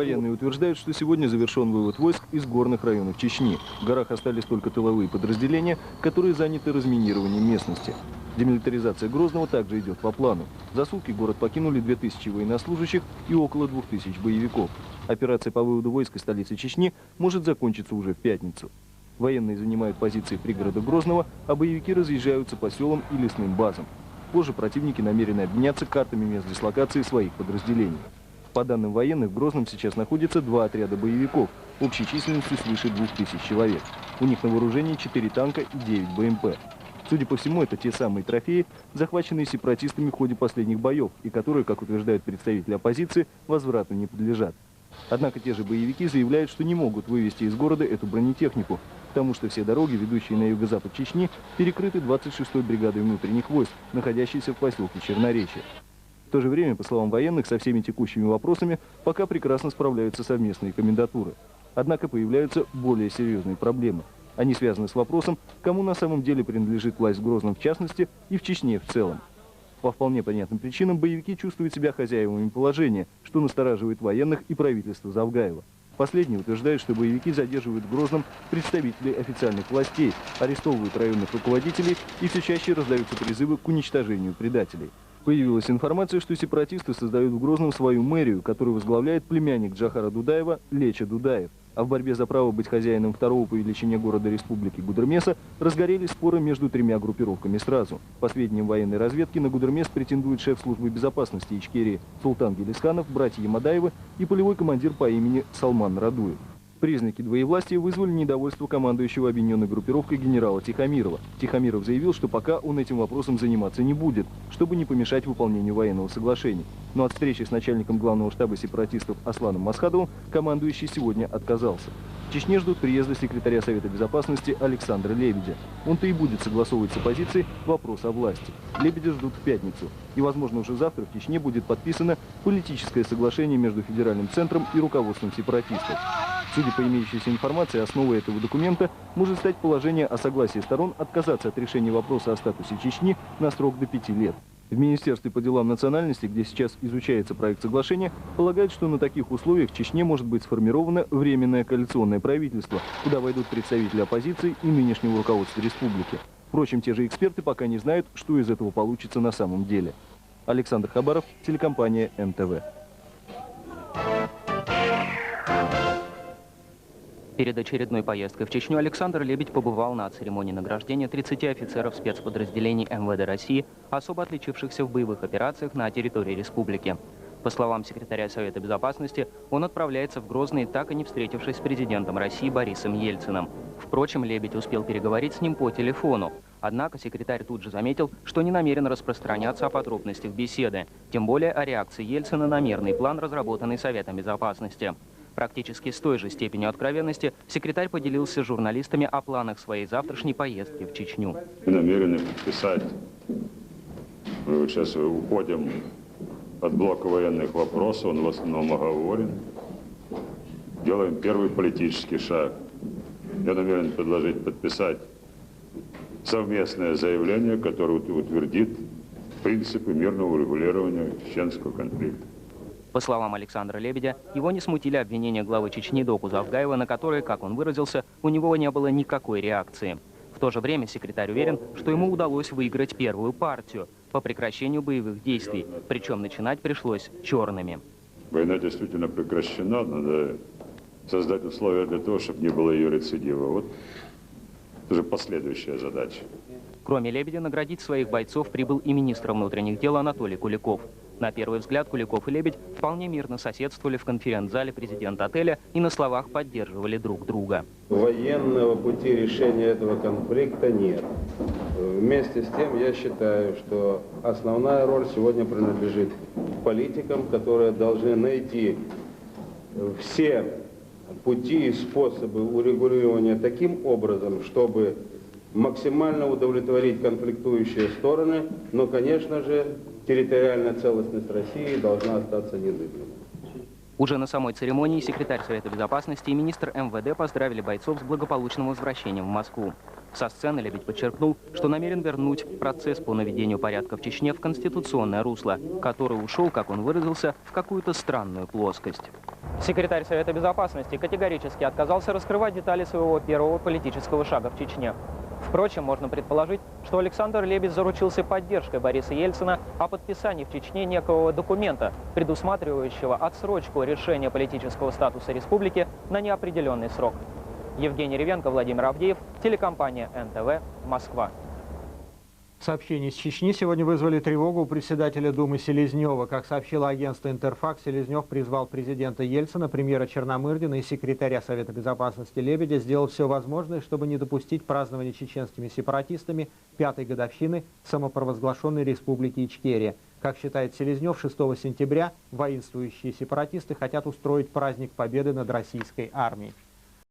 Военные утверждают, что сегодня завершен вывод войск из горных районов Чечни. В горах остались только тыловые подразделения, которые заняты разминированием местности. Демилитаризация Грозного также идет по плану. За сутки город покинули 2000 военнослужащих и около 2000 боевиков. Операция по выводу войск из столицы Чечни может закончиться уже в пятницу. Военные занимают позиции пригорода Грозного, а боевики разъезжаются по селам и лесным базам. Позже противники намерены обменяться картами мест дислокации своих подразделений. По данным военных, в Грозном сейчас находится 2 отряда боевиков, общей численностью свыше 2000 человек. У них на вооружении 4 танка и 9 БМП. Судя по всему, это те самые трофеи, захваченные сепаратистами в ходе последних боев, и которые, как утверждают представители оппозиции, возврату не подлежат. Однако те же боевики заявляют, что не могут вывести из города эту бронетехнику, потому что все дороги, ведущие на юго-запад Чечни, перекрыты 26-й бригадой внутренних войск, находящейся в поселке Черноречье. В то же время, по словам военных, со всеми текущими вопросами пока прекрасно справляются совместные комендатуры. Однако появляются более серьезные проблемы. Они связаны с вопросом, кому на самом деле принадлежит власть в Грозном в частности и в Чечне в целом. По вполне понятным причинам боевики чувствуют себя хозяевами положения, что настораживает военных и правительство Завгаева. Последние утверждают, что боевики задерживают в Грозном представителей официальных властей, арестовывают районных руководителей и все чаще раздаются призывы к уничтожению предателей. Появилась информация, что сепаратисты создают в Грозном свою мэрию, которую возглавляет племянник Джохара Дудаева Леча Дудаев. А в борьбе за право быть хозяином второго по величине города республики Гудермеса разгорелись споры между 3 группировками сразу. По сведениям военной разведки, на Гудермес претендует шеф службы безопасности Ичкерии Султан Гелисханов, братья Ямадаевы и полевой командир по имени Салман Радуев. Признаки двоевластия вызвали недовольство командующего объединенной группировкой генерала Тихомирова. Тихомиров заявил, что пока он этим вопросом заниматься не будет, чтобы не помешать выполнению военного соглашения. Но от встречи с начальником главного штаба сепаратистов Асланом Масхадовым командующий сегодня отказался. В Чечне ждут приезда секретаря Совета Безопасности Александра Лебедя. Он-то и будет согласовывать с оппозицией вопрос о власти. Лебедя ждут в пятницу. И, возможно, уже завтра в Чечне будет подписано политическое соглашение между федеральным центром и руководством сепаратистов. Судя по имеющейся информации, основой этого документа может стать положение о согласии сторон отказаться от решения вопроса о статусе Чечни на срок до 5 лет. В Министерстве по делам национальности, где сейчас изучается проект соглашения, полагают, что на таких условиях в Чечне может быть сформировано временное коалиционное правительство, куда войдут представители оппозиции и нынешнего руководства республики. Впрочем, те же эксперты пока не знают, что из этого получится на самом деле. Александр Хабаров, телекомпания НТВ. Перед очередной поездкой в Чечню Александр Лебедь побывал на церемонии награждения 30 офицеров спецподразделений МВД России, особо отличившихся в боевых операциях на территории республики. По словам секретаря Совета Безопасности, он отправляется в Грозный, так и не встретившись с президентом России Борисом Ельциным. Впрочем, Лебедь успел переговорить с ним по телефону. Однако секретарь тут же заметил, что не намерен распространяться о подробностях беседы, тем более о реакции Ельцина на мирный план, разработанный Советом Безопасности. Практически с той же степенью откровенности секретарь поделился с журналистами о планах своей завтрашней поездки в Чечню. Мы намерены подписать, мы вот сейчас уходим от блока военных вопросов, он в основном оговорен. Делаем первый политический шаг. Я намерен предложить подписать совместное заявление, которое утвердит принципы мирного урегулирования чеченского конфликта. По словам Александра Лебедя, его не смутили обвинения главы Чечни Доку Завгаева, на которые, как он выразился, у него не было никакой реакции. В то же время секретарь уверен, что ему удалось выиграть первую партию по прекращению боевых действий, причем начинать пришлось черными. Война действительно прекращена, надо создать условия для того, чтобы не было ее рецидива. Вот это уже последующая задача. Кроме Лебедя, наградить своих бойцов прибыл и министр внутренних дел Анатолий Куликов. На первый взгляд Куликов и Лебедь вполне мирно соседствовали в конференц-зале президента отеля и на словах поддерживали друг друга. Военного пути решения этого конфликта нет. Вместе с тем я считаю, что основная роль сегодня принадлежит политикам, которые должны найти все пути и способы урегулирования таким образом, чтобы максимально удовлетворить конфликтующие стороны, но, конечно же, территориальная целостность России должна остаться незыблемой. Уже на самой церемонии секретарь Совета Безопасности и министр МВД поздравили бойцов с благополучным возвращением в Москву. Со сцены Лебедь подчеркнул, что намерен вернуть процесс по наведению порядка в Чечне в конституционное русло, который ушел, как он выразился, в какую-то странную плоскость. Секретарь Совета Безопасности категорически отказался раскрывать детали своего первого политического шага в Чечне. Впрочем, можно предположить, что Александр Лебедь заручился поддержкой Бориса Ельцина о подписании в Чечне некого документа, предусматривающего отсрочку решения политического статуса республики на неопределенный срок. Евгений Ревенко, Владимир Авдеев, телекомпания НТВ, Москва. Сообщения из Чечни сегодня вызвали тревогу у председателя Думы Селезнева. Как сообщило агентство «Интерфакс», Селезнев призвал президента Ельцина, премьера Черномырдина и секретаря Совета Безопасности Лебедя сделать все возможное, чтобы не допустить празднования чеченскими сепаратистами 5-й годовщины самопровозглашенной республики Ичкерия. Как считает Селезнев, 6 сентября воинствующие сепаратисты хотят устроить праздник победы над российской армией.